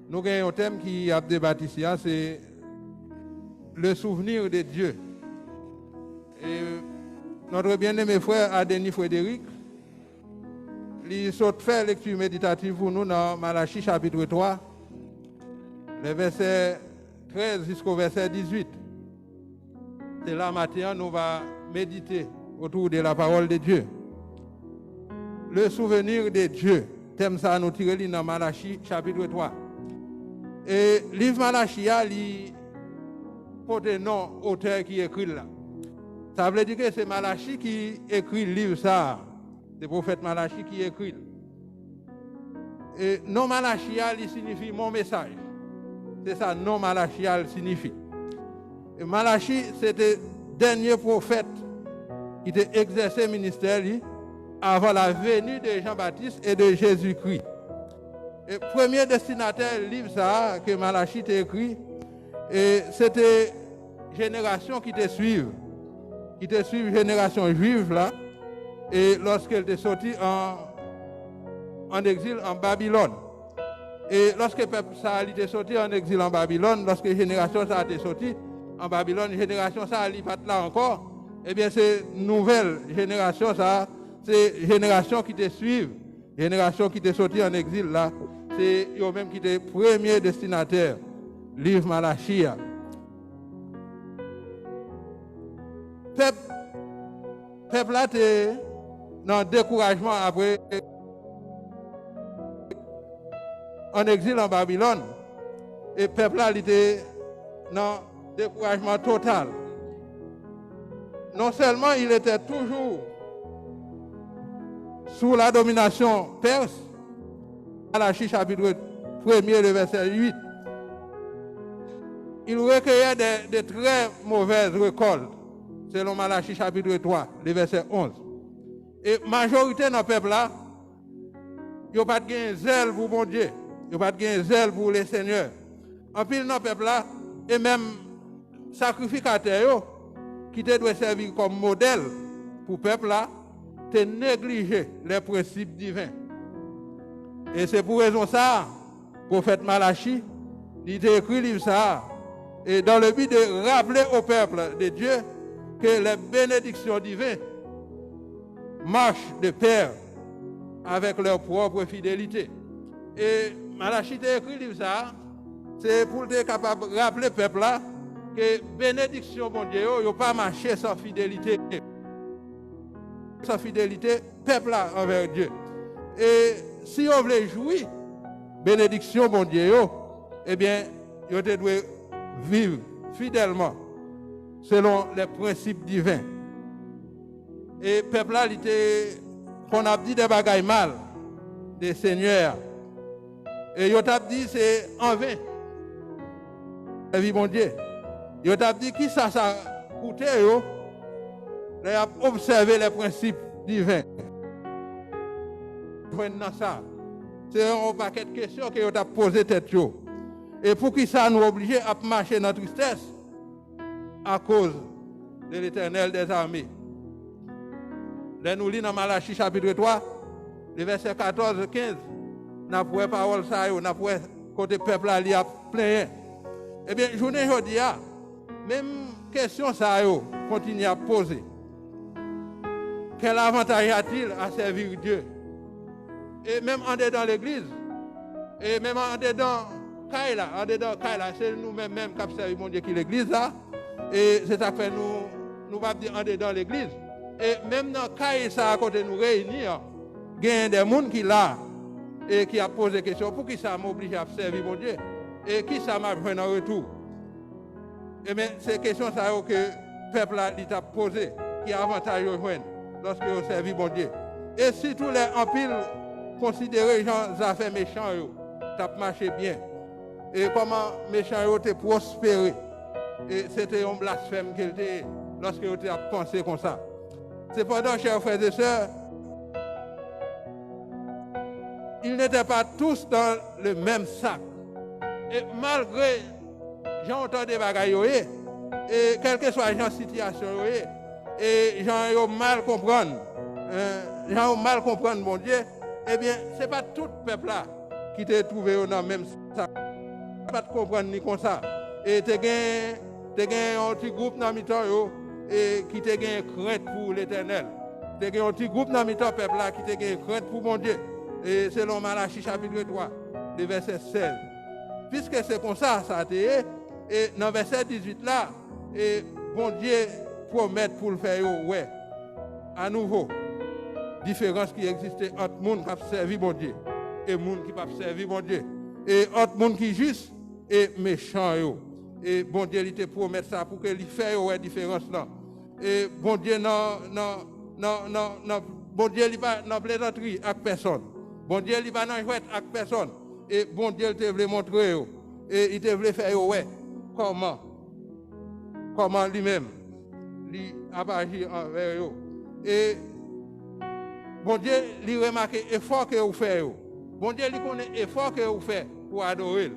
Nous avons un thème qui a débattu ici, c'est le souvenir de Dieu. Et notre bien-aimé frère Adénie Frédéric, il saute faire lecture méditative pour nous dans Malachie chapitre 3, les versets 13 jusqu'au verset 18. C'est là maintenant nous allons méditer autour de la parole de Dieu. Le souvenir de Dieu, thème ça nous tire dans Malachie chapitre 3. Et le livre Malachie a porte nom auteur qui écrit là. Ça veut dire que c'est Malachie qui écrit le livre ça. C'est le prophète Malachie qui écrit. Et non Malachie il signifie mon message. C'est ça non Malachie signifie. Et Malachie c'était le dernier prophète qui a exercé le ministère avant la venue de Jean-Baptiste et de Jésus-Christ. Et premier destinataire du livre ça que Malachie a écrit, et c'était génération qui te suivent, génération juive là, et lorsqu'elle est sortie en exil en Babylone. Et lorsque le peuple ça était sorti en exil en Babylone, lorsque la génération ça a été sortie en Babylone, génération ça n'est pas là encore, eh bien c'est nouvelle génération ça, c'est génération qui te suivent, génération qui te sortie en exil là. C'est eux-mêmes qui étaient premier destinataire, livre Malachie. Peuple là était dans le découragement après en exil en Babylone. Et peuple là était dans le découragement total. Non seulement il était toujours sous la domination perse, Malachie chapitre 1er, le verset 8. Il recueillait de très mauvaises récoltes, selon Malachie chapitre 3, le verset 11. Et la majorité dans le peuple là, ils n'ont pas de zèle pour mon Dieu, ils n'ont pas de zèle pour les seigneurs. En pile dans le peuple là, et même sacrificateurs qui doivent servir comme modèle pour le peuple là, te négliger les principes divins. Et c'est pour raison ça, le prophète Malachie, il a écrit le livre ça, et dans le but de rappeler au peuple de Dieu que les bénédictions divines marchent de pair avec leur propre fidélité. Et Malachie a écrit le livre ça, c'est pour être capable de rappeler au peuple là que bénédiction, mon Dieu, il ne pas marcher sans fidélité. Sans fidélité, peuple là envers Dieu. Et si on veut jouir, bénédiction, mon Dieu, eh bien, on doit vivre fidèlement selon les principes divins. Et le peuple là, qu'on a dit des bagailles mal, des seigneurs. Et on a dit c'est en vain. La vie, mon Dieu. On a dit qui ça coûté, on a observé les principes divins. Ça. C'est un paquet de questions que vous avez posé tête. Et pour qui ça nous oblige à marcher dans la tristesse à cause de l'Éternel des armées. Là nous lisons dans Malachie chapitre 3, les versets 14 et 15. Nous avons parole ça, nous avons côté peuple là, il y a plein. Eh bien, journée aujourd'hui, même question ça, continue à poser. Quel avantage a-t-il à servir Dieu? Et même en dedans l'église, et même en dedans Kaila, c'est nous-mêmes qui servons mon Dieu qui l'église là, et c'est ça que nous va dire en dedans l'église. Et même dans Kaila, ça à côté nous réunir, il y a des gens qui là, et qui a posé des questions, pour qui ça m'oblige à servir mon Dieu, et qui ça m'a besoin en retour. Et bien, c'est question ça que le peuple a posé, qui a avantage à joindre lorsque vous servez mon Dieu. Et si tous les empiles considérer les gens affaires méchants, ça marché bien. Et comment méchants ont prospéré. Et c'était un blasphème qu'il était lorsque vous avez pensé comme ça. Cependant, chers frères et sœurs, ils n'étaient pas tous dans le même sac. Et malgré gens entendent des bagailles, et quelle que soit la situation, et gens ont mal comprendre, mal comprendre mon Dieu, eh bien, ce n'est pas tout le peuple là qui t'a trouvé dans le même sac. pas de comprendre ni comme ça. Et tu as un petit groupe dans le et qui te gagne crainte pour l'Éternel. Tu as un petit groupe dans le peuple là qui te gagne crainte pour mon Dieu. Et selon Malachie chapitre 3, le verset 16. Puisque c'est comme ça, ça a été, et dans le verset 18 là, et bon Dieu promet pour le faire, ouais, à nouveau, différence qui existait entre les gens qui servent bon Dieu et les gens qui ne servent pas bon Dieu. Et entre les gens qui sont justes et méchants. Et bon Dieu, il te promet ça pour que il fasse une différence là. Et bon Dieu, bon Dieu, il va dans plaisanterie avec personne. Bon Dieu, il va dans jouet avec personne. Et bon Dieu, il te veut montrer. Et il te veut faire ouais, comment lui-même, il a agi envers eux. Et bon Dieu, il remarque l'effort que vous faites. Bon Dieu, il connaît l'effort que vous faites pour adorer.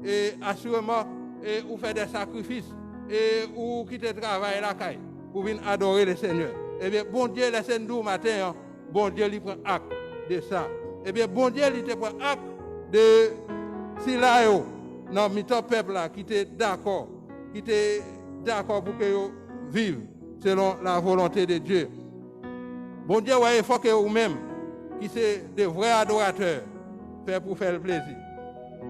Et assurément, vous faites des sacrifices. Et vous quittez le travail la caille pour venir adorer le Seigneur. Eh bien, bon Dieu, le Seigneur matin, bon Dieu, il prend acte de ça. Eh bien, bon Dieu, il te prend acte de si là, dans le peuple là, qui était d'accord pour que vous vivent selon la volonté de Dieu. Bon Dieu, il faut que vous-même, qui sont des vrais adorateurs, faire pour faire le plaisir.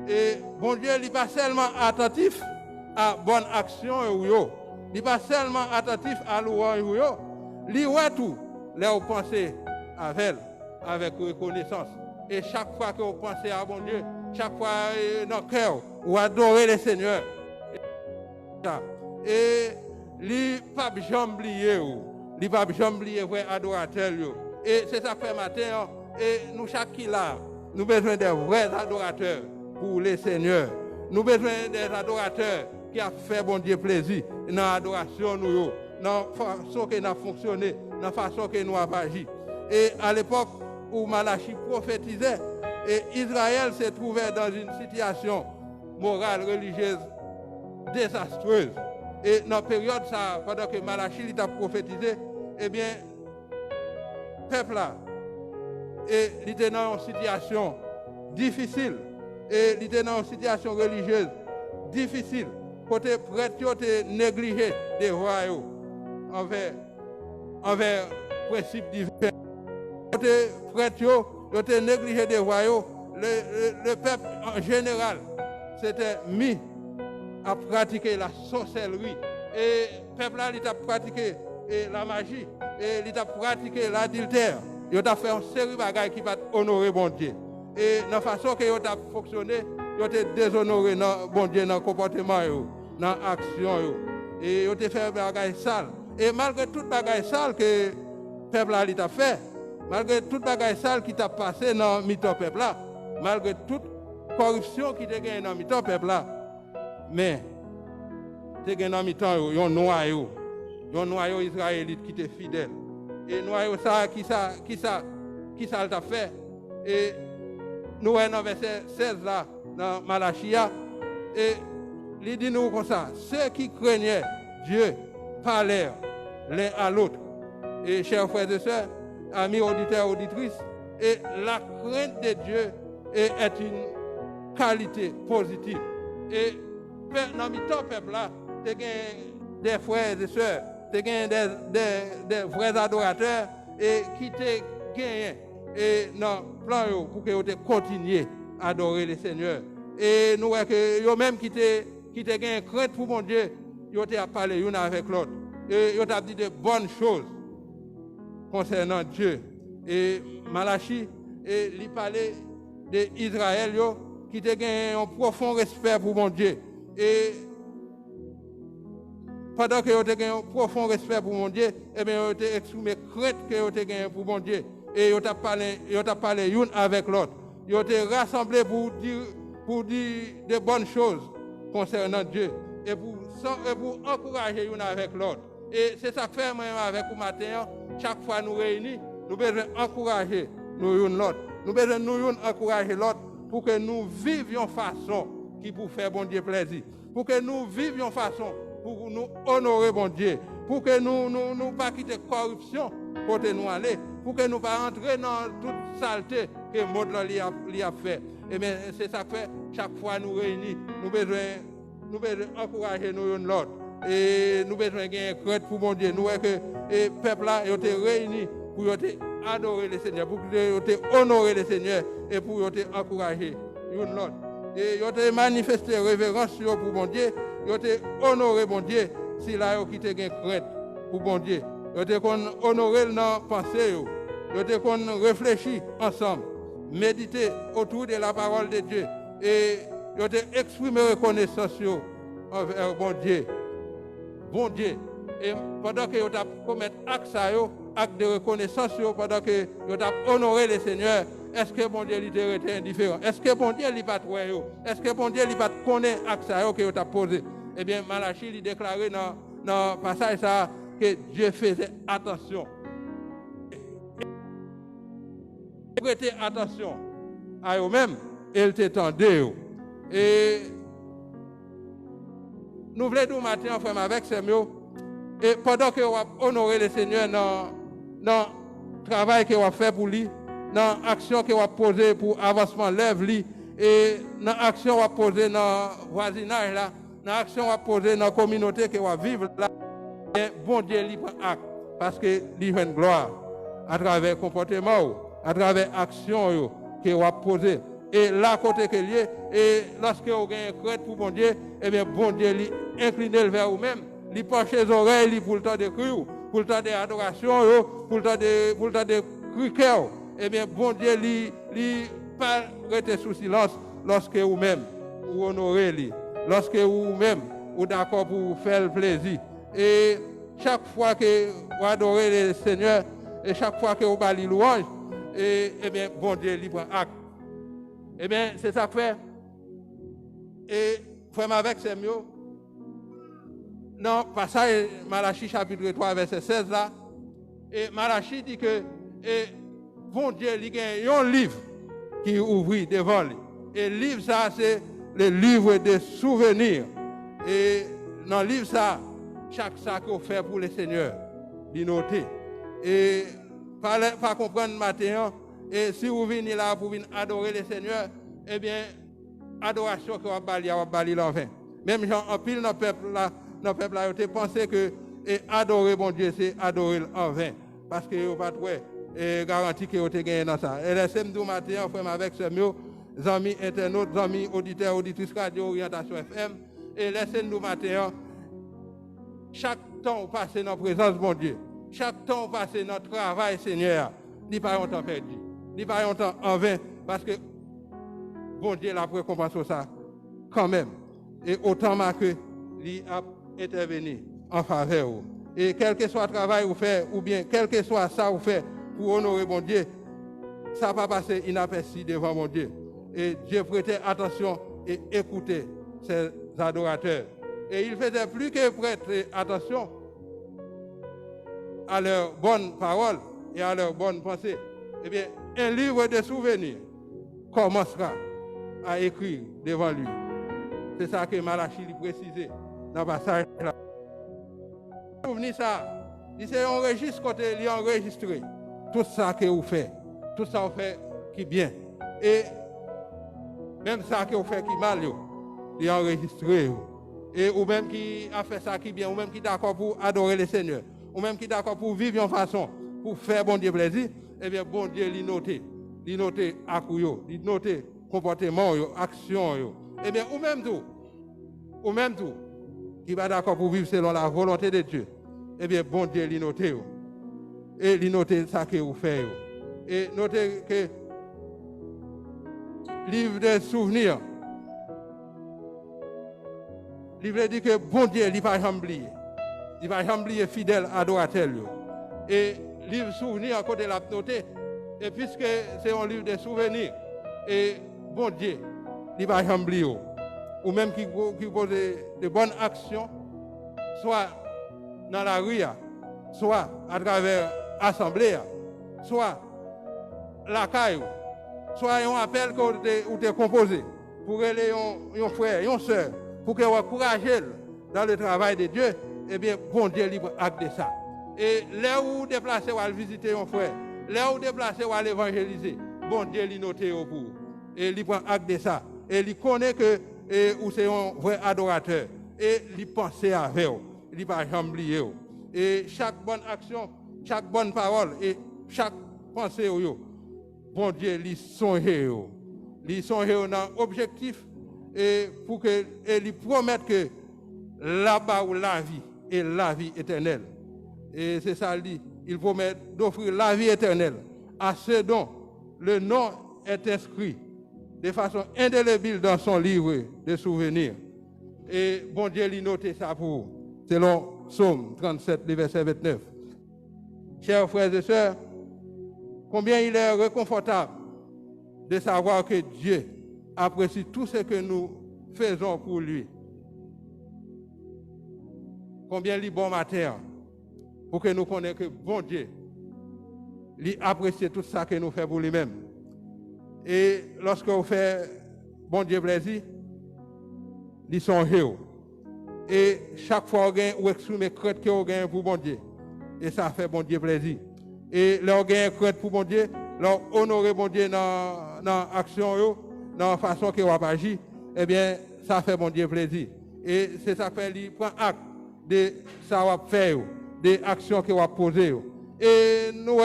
Et bon Dieu, il n'est pas seulement attentif à bonne action, il n'est pas seulement attentif à louange, il voit tout, là vous pensez avec reconnaissance. Et chaque fois que vous pensez à bon Dieu, chaque fois dans le cœur, vous adorez le Seigneur. Et il ne pas jamais oublier, il ne pas jamais oublier vrai adorateur. Et c'est ça que fait matin, et nous chaque qui là, nous avons besoin de vrais adorateurs pour le Seigneur. Nous avons besoin des adorateurs qui ont fait bon Dieu plaisir dans l'adoration, dans la façon que nous avons fonctionné, dans la façon que nous avons agi. Et à l'époque où Malachie prophétisait, et Israël s'est trouvé dans une situation morale, religieuse désastreuse. Et dans la période, ça, pendant que Malachie a prophétisé, eh bien, le peuple là, il était dans une situation difficile. Et il était dans une situation religieuse difficile. Côté prêtre, il était négligé des rois envers le principe divin. Côté prêtre, il était négligé des rois. Le peuple en général s'était mis à pratiquer la sorcellerie. Et le peuple là, il a pratiqué la magie. Et il a pratiqué l'adultère. Il a fait une série de bagages qui va honorer bon Dieu. Et dans la façon que il a fonctionné, il a déshonoré bon Dieu dans le comportement, dans l'action. Et il a fait des bagages sales. Et malgré tout bagages sales que le peuple là, il a fait, malgré tout bagages sales qui t'a passé dans le peuple là, malgré toute corruption qui t'a gagné dans le peuple là, mais t'as gagné dans le temps, il y a un noyau israélite qui était fidèle. Et noyau ça, qui ça t'a fait. Et nous sommes dans verset 16 là, dans Malachie, et il dit nous comme ça, ceux qui craignaient Dieu parlèrent l'un à l'autre. Et chers frères et sœurs, amis auditeurs et auditrices, et la crainte de Dieu est une qualité positive. Et dans le peuple là, tu as des frères et sœurs, tu as des vrais adorateurs et qui te gagnent et dans le plan pour que tu continues à adorer le Seigneur. Et nous voyons que eux-mêmes qui te gagnent crainte pour mon Dieu, ils ont parlé l'une avec l'autre. Et ils ont dit de bonnes choses concernant Dieu. Et Malachie, il parlait d'Israël qui te gagnent un profond respect pour mon Dieu. Et pendant que vous avez un profond respect pour mon Dieu, eh bien, vous avez exprimé crainte que vous avez pour mon Dieu. Et vous avez parlé l'une avec l'autre. Vous avez rassemblé pour dire de bonnes choses concernant Dieu. Et pour encourager l'une avec l'autre. Et c'est ça que fait moi avec vous matin. Chaque fois nous réunis, nous devons encourager nous l'autre. Nous devons encourager l'autre pour que nous vivions façon qui pour faire bon Dieu plaisir. Pour que nous vivions façon pour nous honorer bon Dieu. Pour que nous ne pas quitter la corruption pour nous aller. Pour que nous ne pas entrer dans toute saleté que le monde a fait. Et bien, c'est ça que fait, chaque fois nous réunis, nous besoin encourager nous l'autre. Et nous besoin gagner crainte pour mon Dieu. Nous voyons que le peuple là, il été réuni pour adorer le Seigneur, pour honorer le Seigneur et pour encourager l'autre. Et il a manifesté révérence pour mon Dieu, il a honoré mon Dieu, s'il a quitté gagner crainte pour mon Dieu. Il a honoré dans pensée, il a réfléchi ensemble, méditer autour de la parole de Dieu et il a exprimé reconnaissance envers mon Dieu. Bon Dieu. Et pendant que vous avez commis acte de reconnaissance, pendant que vous avez honoré le Seigneur, est-ce que bon Dieu était indifférent? Est-ce que bon Dieu n'est pas trouvé? Est-ce que bon Dieu n'est pas connaît acte que vous avez posé? Eh bien, Malachie lui déclarait dans le passage ça, que Dieu faisait attention. Prêtez attention à eux-mêmes, et il t'étendait. Et nous voulons nous matin, frère, avec ces mots. Et pendant que vous honorez le Seigneur dans le travail que vous fait pour lui, dans l'action que vous posez pour avancement lève lui, et dans l'action que vous posez dans le voisinage là, dans l'action que vous posez dans la communauté que vous vivez là, et bon Dieu lui prend acte parce que lui fait une gloire à travers le comportement, à travers l'action que vous posez. Et là, côté que lié, et lorsque vous avez un crainte pour bon Dieu, eh bien, bon Dieu, lui incline vers vous-même, lui penche les oreilles pour le temps de crier, pour le temps d'adoration, pour le temps de crier. Eh bien, bon Dieu, lui pas rester sous silence lorsque vous-même, vous honorez lui, lorsque vous-même, vous d'accord pour faire le plaisir. Et chaque fois que vous adorez le Seigneur, et chaque fois que vous parlez louange, eh bien, bon Dieu, lui prend acte. Eh bien, c'est ça que fait. Et frère avec ces mots, dans le passage Malachie chapitre 3, verset 16 là, et Malachie dit que bon Dieu, il y a un livre qui ouvrit devant lui. Et le livre ça, c'est le livre des souvenirs. Et dans le livre ça, chaque sac qu'on fait pour le Seigneur, il noté. Et pas comprendre matin. Et si vous venez là pour venir adorer le Seigneur, eh bien, adoration que vous allez balayer l'envers. Même gens en pile dans le peuple là, ils pensé que adorer mon Dieu, c'est adorer en vain. Parce que vous pas trouvé garantie que vous avez gagné dans ça. Et laissez-moi dire matin, frère, avec ce mot, amis internautes, amis auditeurs, auditrices radio, orientation FM, et laissez-nous matin, chaque temps passé dans la présence de mon Dieu, chaque temps passé dans le travail, Seigneur, n'y pas un temps perdu. N'y pas un temps en vain, parce que bon Dieu l'a récompense ça quand même. Et autant que lui a intervenu en faveur. Et quel que soit le travail que vous faites, ou bien quel que soit ça que vous faites pour honorer mon Dieu, ça ne va pas passer inaperçu devant mon Dieu. Et Dieu prêtait attention et écoutait ses adorateurs. Et il faisait plus que prêter attention à leurs bonnes paroles et à leurs bonnes pensées. Eh bien, un livre de souvenirs commencera à écrire devant lui. C'est ça que Malachie lui précisait dans le passage là. Souvenez ça, il s'est enregistré côté, il a enregistré tout ça que vous faites, tout ça vous fait qui bien. Et même ça que vous faites qui mal, il a enregistré. Et ou même qui a fait ça qui bien, ou même qui est d'accord pour adorer le Seigneur, ou même qui est d'accord pour vivre en façon, pour faire bon Dieu plaisir, eh bien bon Dieu lui noté à couillot, lui noté comportement, action. Eh bien ou même tout, qui va d'accord pour vivre selon la volonté de Dieu, eh bien bon Dieu lui noté. Et lui noté ça que vous faites. Et notez que livre des souvenirs, livre dit que bon Dieu il va jamais oublier. Il va jamais oublier fidèle adorateur. Et livre souvenir à côté de la noté. Et puisque c'est un livre de souvenirs, et bon Dieu, il va jamais oublier. Ou même qui pose de bonnes actions, soit dans la rue, soit à travers l'assemblée, soit la caille, soit un appel que vous avez composé pour aller un frère, une soeur, pour que vous encouragez dans le travail de Dieu, eh bien, bon Dieu libre acte de ça. Et là où vous déplacez, vous allez visiter un frère, là où vous déplacez, vous allez évangéliser, bon Dieu lui noté pour vous. et il prend acte de ça. Et il connaît que ou c'est un vrai adorateur. Et il pense avec vous. Il ne va jamais oublier. Et chaque bonne action, chaque bonne parole et chaque pensée, bon Dieu, il songe. Il songe dans l'objectif et pour que il promette que là-bas où la vie et la vie éternelle. Et c'est ça, il promet d'offrir la vie éternelle à ceux dont le nom est inscrit de façon indélébile dans son livre de souvenirs. Et bon Dieu, il note ça pour vous, selon Psaume 37, verset 29. Chers frères et sœurs, combien il est réconfortable de savoir que Dieu apprécie tout ce que nous faisons pour lui. Combien il est bon matin pour que nous connaissions que bon Dieu, il apprécie tout ça que nous faisons pour lui-même. Et lorsque vous faites bon Dieu plaisir, ils sont héros. Et chaque fois vous exprimez crête que vous gagnez pour bon Dieu. Et ça fait bon Dieu plaisir. Et leur gagnez crête pour bon Dieu, leur honorer bon Dieu dans l'action, dans la façon que vous agissez, eh bien, ça fait bon Dieu plaisir. Et c'est ça fait, il prend acte de ça va faire, des actions que vous posez. Et nous,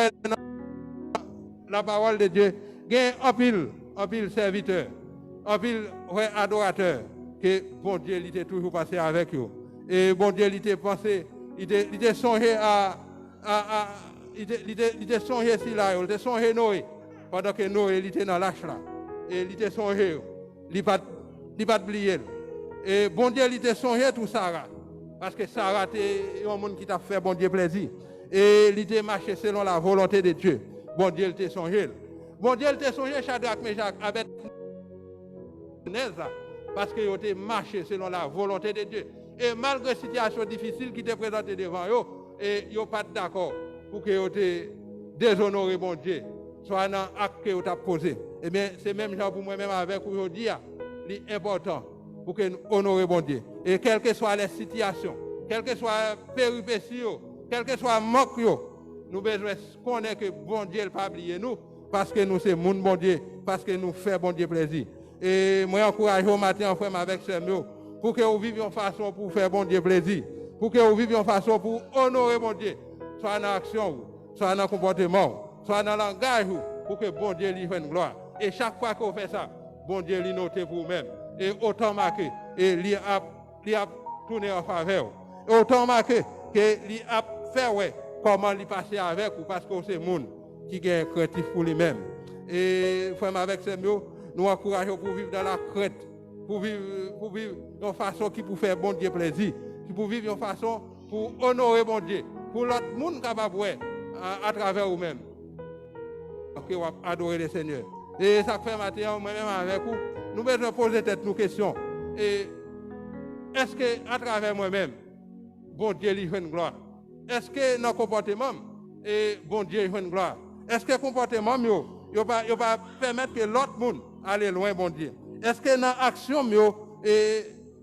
la parole de Dieu, il y a un pile serviteur, un pile adorateur, que bon Dieu il était toujours passé avec eux. Et bon Dieu il était pensé, il était songé il était songé si là, il était songé Noé, pendant que Noé il était dans l'âge là. Et il était songé, il pas oublié. Et bon Dieu il était songé tout Sarah, parce que Sarah était un monde qui t'a fait bon Dieu plaisir. Et il était marché selon la volonté de Dieu. Bon Dieu il était songé. Bon Dieu il était songé Shadrach, Meshach, avec parce qu'ils ont marché selon la volonté de Dieu. Et malgré la situation difficile qui était présentée devant eux, et ils n'ont pas d'accord pour qu'ils aient déshonoré bon Dieu, soit dans l'acte que vous avez posé. Eh bien, c'est même genre pour moi-même avec aujourd'hui, c'est important pour que nous honorions bon Dieu. Et quelles que soient les situations, quelles que soient les péripéties, quel que soit le manque, nous besoin connaître que bon Dieu n'a pas oublié nous, parce que nous sommes mon bon Dieu, parce que nous faisons bon Dieu plaisir. Et moi, j'encourage au matin, frère, avec ce mot, pour que vous viviez en façon pour faire bon Dieu plaisir, pour que vous viviez en façon pour honorer bon Dieu, soit dans l'action, soit dans le comportement, soit dans le langage, pour que bon Dieu lui fasse une gloire. Et chaque fois que vous faites ça, bon Dieu lui note pour vous-même. Et autant marqué, et lui a tourné en faveur. Et autant marqué, que lui a fait ouais, comment lui passer avec vous, parce que c'est le monde qui est créatif pour lui-même. Et frère, avec ce mot, nous encourageons pour vivre dans la crête, pour vivre d'une façon qui peut faire bon Dieu plaisir, qui peut vivre d'une façon pour honorer bon Dieu, pour l'autre monde capable à travers vous-même. Donc, on va adorer le Seigneur. Et ça fait matin, moi-même avec vous, nous devons poser nos questions. Et est-ce que à travers moi-même, bon Dieu lui fait une gloire? Est-ce que dans le comportement, bon Dieu lui fait une gloire? Est-ce que le comportement, il va permettre que l'autre monde aller loin, bon Dieu? Est-ce que dans l'action,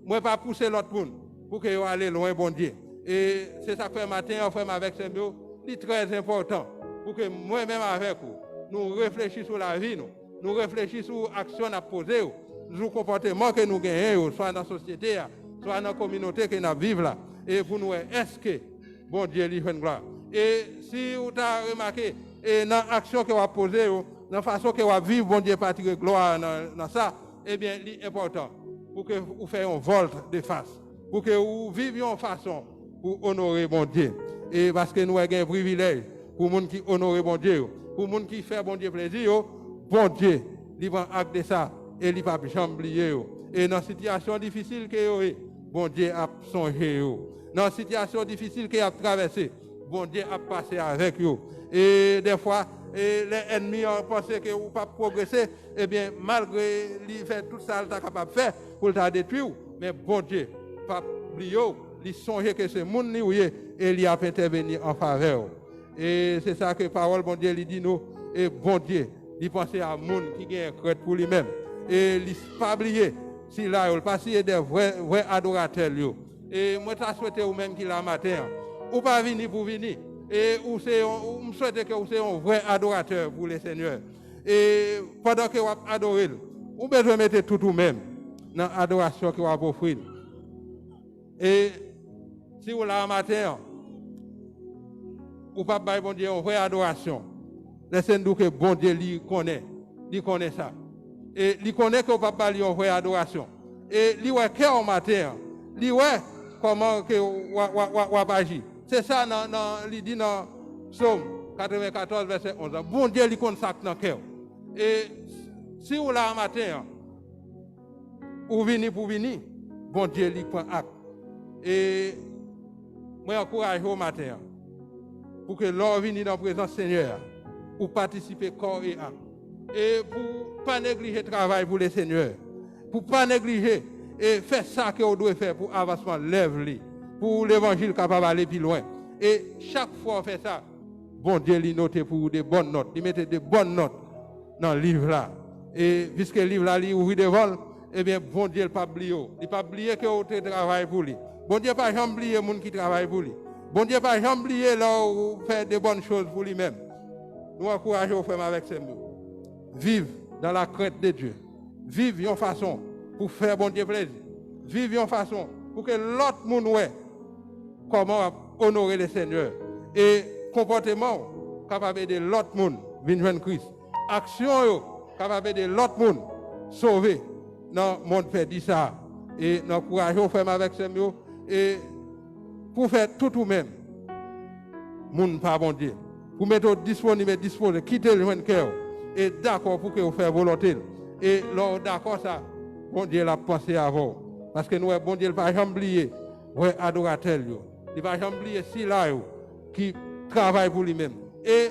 moi, pas pousser l'autre monde pour qu'il aille loin, bon Dieu? Et c'est ça que fait matin, on fait avec ce mot, c'est très important pour que moi-même avec vous, nous réfléchissions sur la vie, nous réfléchissions sur l'action à poser, sur le comportement que nous gagnons, soit dans la société, soit dans la communauté que nous vivons là. Et pour nous, est-ce que bon Dieu lui fait une gloire? Et si vous avez remarqué, et dans l'action que vous avez posée, dans la façon que vous avez vivre, bon Dieu partir gloire dans ça, eh bien, c'est important pour que vous fassiez un volte de face, pour que vous viviez en façon pour honorer bon Dieu. Et parce que nous avons un privilège pour les gens qui honorent bon Dieu, pour les gens qui font bon Dieu plaisir, bon Dieu, il va acte de ça et il ne va jamais oublier. Et dans la situation difficile que vous avez, bon Dieu a songé. Dans la situation difficile qu'il a traversée, bon Dieu a passé avec vous. Et des fois, les ennemis ont pensé que vous ne pouvez pas progresser. Eh bien, malgré lui faire tout ça, il est capable de faire pour le détruire. Mais bon Dieu, pas oublier, il songe que ce monde et il a intervenu en faveur. Et c'est ça que la parole, bon Dieu, lui dit nous. Et bon Dieu, il pense à un monde qui a un crête pour lui-même. Et il ne pas oublier, si là, il passe des vrais adorateurs. Et moi, je souhaite vous-même qu'il a matin. Ou pas venir pour venir. Et ou souhaite que vous soyez un vrai adorateur pour le Seigneur. Et pendant que vous adorez, Ou besoin mettre tout ou même dans l'adoration que vous avez offert. Et si vous l'avez matin, ou pas bailler bon Dieu en vraie adoration. Laissez-nous que bon Dieu lui connaît ça. Et lui connaît que vous pas bailler en vraie adoration. Et lui ouais cœur au matin, lui ouais comment que ou agir. C'est ça dans lui dit dans Psaume 94 verset 11. Bon Dieu lui connaît ça dans cœur. Et si vous là matin, ou venez pour venir, bon Dieu lui prend acte. Et moi encourage au matin pour que l'on vienne dans la présence du Seigneur, pour participer corps et âme. Et pour ne pas négliger le travail pour le Seigneur. Pour ne pas négliger et faire ça que vous devez faire pour avancement lève-les, pour l'évangile capable d'aller plus loin. Et chaque fois on fait ça, bon Dieu lui note pour des bonnes notes, il mettait des bonnes notes dans le livre là. Et puisque le livre là, il ouvre devant, eh bien, bon Dieu, il ne pas oublier. Il ne pas oublier que vous travaillez pour lui. Bon Dieu, pas jamais oublier les gens qui travaillent pour lui. Bon Dieu, pas jamais oublier là où faire de bonnes choses pour lui-même. Nous encourageons aux frères avec ces mots. Vive dans la crainte de Dieu. Vive une façon pour faire bon Dieu plaisir. Vive une façon pour que l'autre monde voit comment honorer le Seigneur. Et comportement capable de l'autre monde venir joindre Christ. Action capable de l'autre monde sauver dans le monde perdu ça. Et nous encourageons aux frères avec ces mots. Et pour faire tout ou même, monde pas bon Dieu. Pour mettre disponible, quitter le cœur. Et d'accord pour que vous fassiez volonté. Et là, d'accord ça, bon Dieu l'a pensé avant. Parce que nous, bon Dieu, il ne va jamais oublier, ouais, adorateur, il ne va jamais oublier si là, qui travaille pour lui-même. Et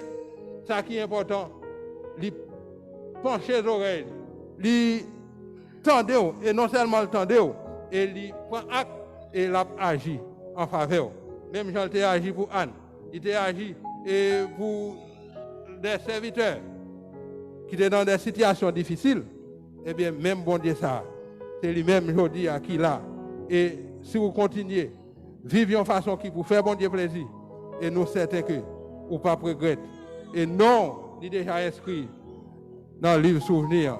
ça qui est important, il penche les oreilles, il tendez, et non seulement le tendez, et il prend acte et il agit en faveur. Même Jean il agi pour Anne, il a agi pour des serviteurs qui étaient dans des situations difficiles. Eh bien, même bon Dieu, ça, c'est lui-même aujourd'hui à qui là. Et si vous continuez, vivez en façon qui vous fait bon Dieu plaisir. Et nous certains que vous ne pas regretter. Et non, il est déjà inscrit dans le livre souvenir.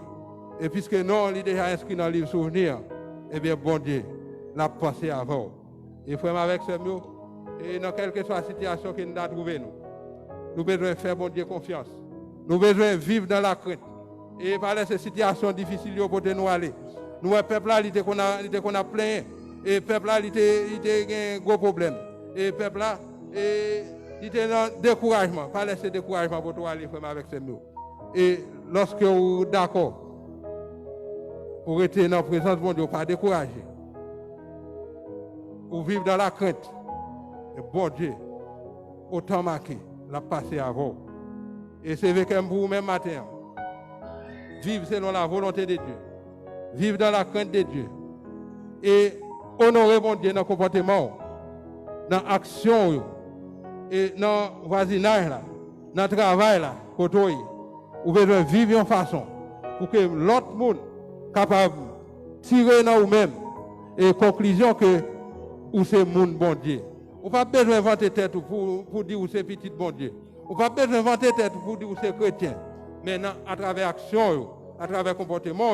Et puisque non, il est déjà inscrit dans le livre souvenir, eh bien, bon Dieu, l'a pensé avant. Et frère, avec ce mot, et dans quelle que soit la situation que nous avons trouvée, nous devons faire bon Dieu confiance. Nous devons vivre dans la crainte. Et par ces situations difficiles pour nous aller. Nous, le peuple là, il était qu'on a plein. Et le peuple là, il était un gros problème. Et le peuple là, il était dans le découragement. Pas laisser découragement pour toi aller frère avec ces mots. Et lorsque vous êtes d'accord pour être dans la présence de Dieu, pas décourager. Pour vivre dans la crainte. Et bon Dieu, autant marqué, l'a passé avant. Et c'est avec un bout même matin. Vivre selon la volonté de Dieu. Vivre dans la crainte de Dieu. Et honorer bon Dieu dans le comportement, dans l'action, et dans le voisinage, dans le travail, vous devez vivre en façon pour que l'autre monde capable de tirer dans vous-même et conclusion que vous c'est monde bon Dieu. Vous n'avez pas besoin d'inventer tête pour dire que c'est petit bon Dieu. Vous n'avez pas besoin d'inventer tête pour dire que c'est chrétien. Maintenant, à travers l'action, à travers le comportement,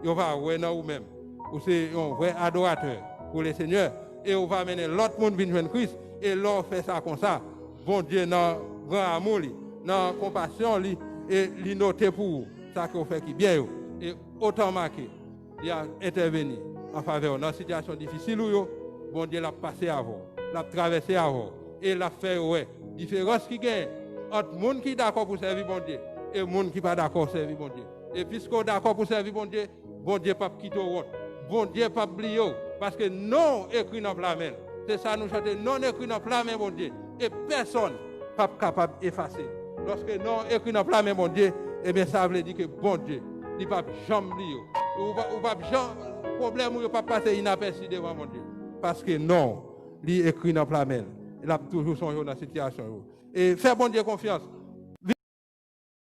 vous va voir dans vous-même. Vous êtes un vrai adorateur pour le Seigneur. Et vous va amener l'autre monde venir joindre Christ. Et l'on fait ça comme ça. Bon Dieu, dans le grand amour, dans la compassion, et il note pour vous. Ça que vous faites qui bien. Et autant marqué, il a intervenu en faveur dans une situation difficile. Bon Dieu l'a passé avant, l'a traversé avant. Et l'a fait, ouais. Différence qui gagne entre les gens qui sont d'accord pour servir bon Dieu et les gens qui ne sont pas d'accord pour servir bon Dieu. Et puisqu'on est d'accord pour servir bon Dieu ne pas quitter au route. Bon Dieu ne pas oublier. Parce que non écrit dans la main. C'est ça nous chantons, non écrit dans la main, bon Dieu. Et personne n'est pas capable d'effacer. Lorsque non écrit dans la main, bon Dieu, eh bien ça veut dire que bon Dieu, il ne va jamais oublier. Ou pas jamais, problème où il ne va pas passer inaperçu devant mon Dieu. Parce que non, il écrit dans la main. Il a toujours son dans la situation. Et faire bon Dieu confiance.